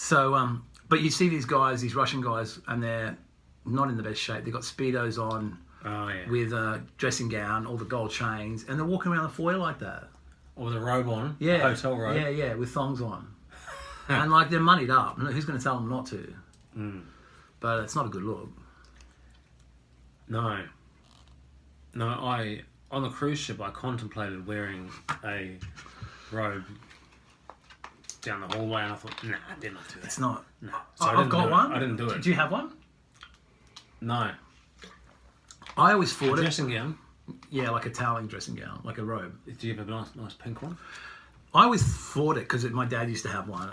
So, but you see these guys, these Russian guys, and they're not in the best shape. They've got Speedos on with a dressing gown, all the gold chains, and they're walking around the foyer like that. Or with a robe on, hotel robe. Yeah, with thongs on. And like they're moneyed up. Who's going to tell them not to? But it's not a good look. No, on the cruise ship I contemplated wearing a robe down the hallway, and I thought, nah, I did not do that. It's not. No. So I've got one. I didn't do it. Do you have one? No. I always thought A dressing gown? Yeah, like a toweling dressing gown, like a robe. Do you have a nice pink one? I always thought it because my dad used to have one,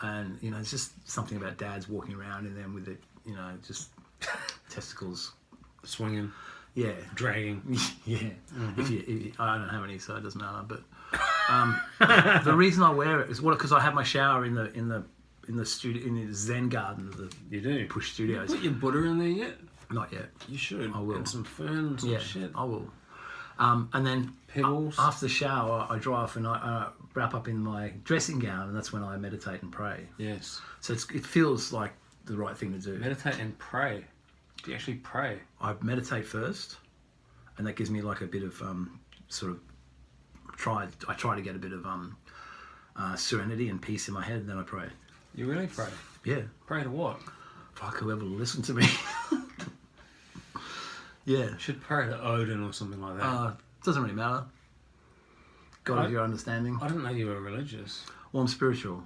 and you know, it's just something about dads walking around in them with the, you know, just testicles swinging. Yeah, dragging. Yeah. If you, I don't have any, so it doesn't matter. But the reason I wear it is because I have my shower in the studio, in the Zen garden of the You do Push Studios. You put your Buddha in there yet? Not yet. You should. I will. And some ferns and shit. I will. And then pebbles. After the shower, I dry off and I wrap up in my dressing gown, and that's when I meditate and pray. Yes. So it feels like the right thing to do. Meditate and pray. Do you actually pray? I meditate first, and that gives me like a bit of sort of I try to get a bit of serenity and peace in my head, and then I pray. You really pray? Yeah. Pray to what? Fuck whoever will listen to me. Yeah. You should pray to Odin or something like that. Doesn't really matter. God of your understanding. I didn't know you were religious. Well, I'm spiritual.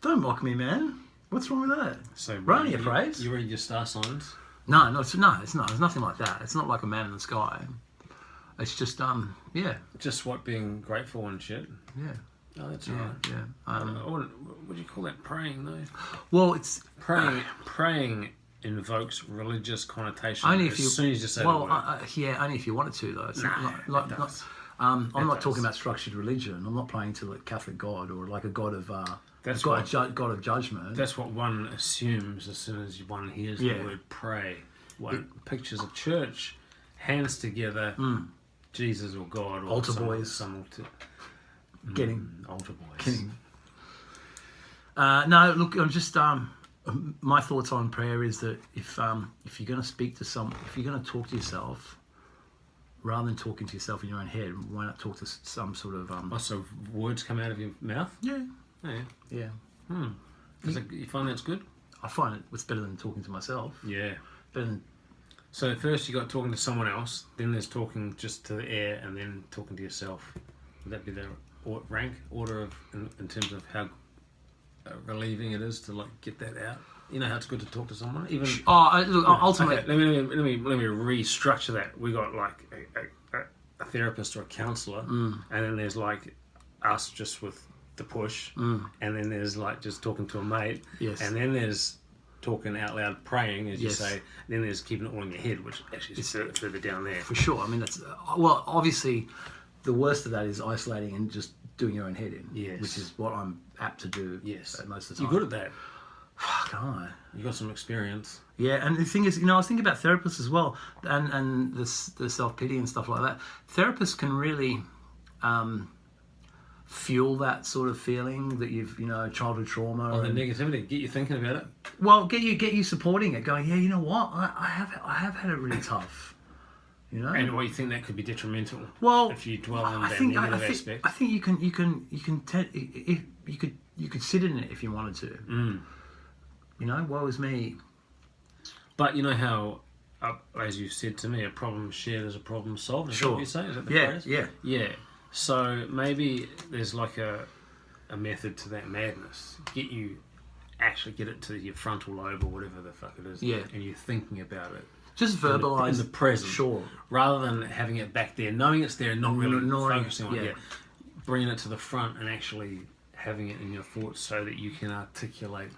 Don't mock me, man. What's wrong with that? So, Running your praise. You read your star signs? No, it's not. It's nothing like that. It's not like a man in the sky. It's just yeah. Just what, being grateful and shit. Yeah. Oh, that's right. Yeah. What do you call that? Praying, though. Well, it's praying invokes religious connotation. Only as if you soon as you say well, the word. yeah, only if you wanted to, though. It's I'm I'm not talking about structured religion. I'm not praying to like Catholic God or like a God of That's God of judgment. That's what one assumes as soon as one hears the word pray. One pictures a church, hands together, Jesus or God or altar boys. Getting altar boys. Getting. No, look, I'm just my thoughts on prayer is that if you're going to speak to if you're going to talk to yourself, rather than talking to yourself in your own head, why not talk to some sort of So words come out of your mouth? Yeah. Yeah. You find that's good? I find it's better than talking to myself. Yeah. Better than... So first you got talking to someone else, then there's talking just to the air, and then talking to yourself. Would that be the order of in terms of how relieving it is to like get that out? You know how it's good to talk to someone, even. Ultimately. Okay, let me restructure that. We got like a therapist or a counsellor, and then there's like us just with the push, and then there's like just talking to a mate, and then there's talking out loud, praying, as you say. Then there's keeping it all in your head, which actually is further down there. For sure. I mean, that's obviously the worst of that is isolating and just doing your own head in, which is what I'm apt to do. Most of the time. You're good at that. Fuck, aren't I? You got some experience. Yeah, and the thing is, I was thinking about therapists as well, and the self-pity and stuff like that. Therapists can really fuel that sort of feeling that you've, childhood trauma. The negativity, get you thinking about it. Well, get you supporting it, going, yeah, you know what, I have had it really tough. And what you think that could be detrimental? Well, if you dwell on that negative aspect. I think you could sit in it if you wanted to. Woe is me. But you know how, as you said to me, a problem shared is a problem solved. Is that what you say? Is that the phrase? Yeah. So maybe there's like a method to that madness. Get it to your frontal lobe or whatever the fuck it is. Yeah. And you're thinking about it. Just verbalize in the present. Sure. Rather than having it back there, knowing it's there and not really focusing on it. Bringing it to the front and actually having it in your thoughts so that you can articulate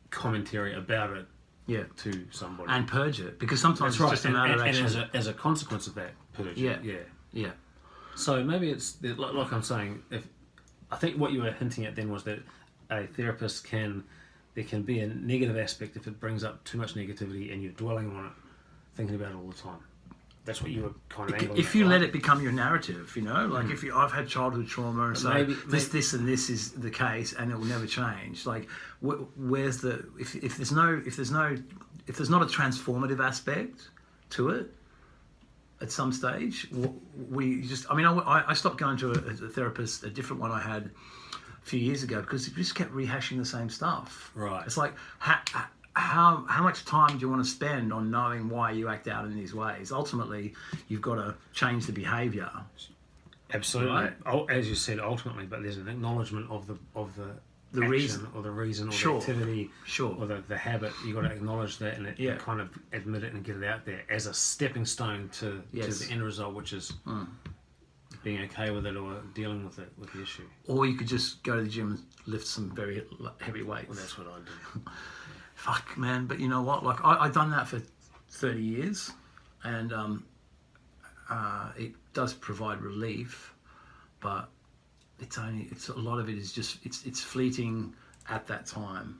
commentary about it to somebody. And purge it. Because sometimes it's just a matter of action. And as a consequence of that, purge it. Yeah. So maybe it's, like I'm saying, I think what you were hinting at then was that a therapist there can be a negative aspect if it brings up too much negativity and you're dwelling on it, thinking about it all the time. that's what you were kind of angling If at, you right? let it become your narrative, you know, like if you, I've had childhood trauma and say this and this is the case and it will never change. Like, where's the if there's not a transformative aspect to it at some stage, we just. I mean, I stopped going to a therapist, a different one I had a few years ago, because we just kept rehashing the same stuff. Right. It's like how much time do you want to spend on knowing why you act out in these ways? Ultimately, you've got to change the behaviour. Absolutely. Right. As you said, ultimately, but there's an acknowledgement of the The action reason. or the reason or Sure. the activity Sure. or the habit. You got to acknowledge that and Yeah. kind of admit it and get it out there as a stepping stone to the end result, which is being okay with it or dealing with it, with the issue. Or you could just go to the gym and lift some very heavy weights. Well, that's what I do. Fuck, man. But you know what? Like, I've done that for 30 years, and it does provide relief, but it's a lot of it is just it's fleeting at that time.